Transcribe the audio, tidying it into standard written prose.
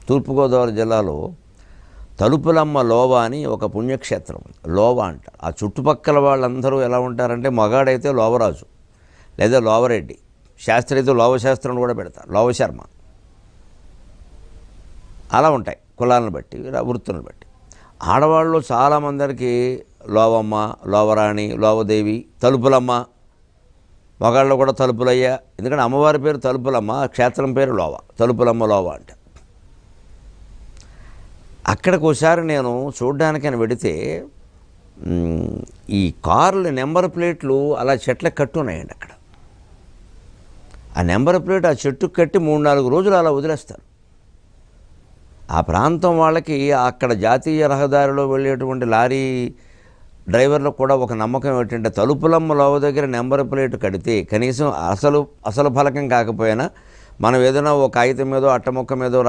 తూర్పుగోదావరి జిల్లాలో తలుపులమ్మ లోవ అని ఒక పుణ్యక్షేత్రం. లోవ అంట. ఆ చుట్టుపక్కల వాళ్ళందరూ ఎలా ఉంటారంటే, మగాడైతే లోవరాజు లేదా లోవరెడ్డి, శాస్త్రి అయితే లోవశాస్త్రం కూడా పెడతారు, లోవశర్మ. అలా ఉంటాయి కులాలను బట్టి, వృత్తులను బట్టి. ఆడవాళ్ళు చాలామందరికి లోవమ్మ, లోవరాణి, లోవదేవి, తలుపులమ్మ. మగాళ్ళు కూడా తలుపులయ్య. ఎందుకంటే అమ్మవారి పేరు తలుపులమ్మ, క్షేత్రం పేరు లోవ, తలుపులమ్మ లోవ అంట. అక్కడికి ఒకసారి నేను చూడ్డానికని వెడితే ఈ కార్లు నెంబర్ ప్లేట్లు అలా చెట్లకు కట్టి ఉన్నాయండి. అక్కడ ఆ నెంబర్ ప్లేట్ ఆ చెట్టుకు కట్టి 3-4 రోజులు అలా వదిలేస్తారు. ఆ ప్రాంతం వాళ్ళకి అక్కడ జాతీయ రహదారిలో వెళ్ళేటువంటి లారీ డ్రైవర్లకు కూడా ఒక నమ్మకం ఏంటంటే, తలుపులమ్మ లోవ దగ్గర నెంబర్ ప్లేట్ కడితే కనీసం అసలు ఫలకం కాకపోయినా మనం ఏదైనా ఒక కాగితం మీదో అట్టముక్క మీదో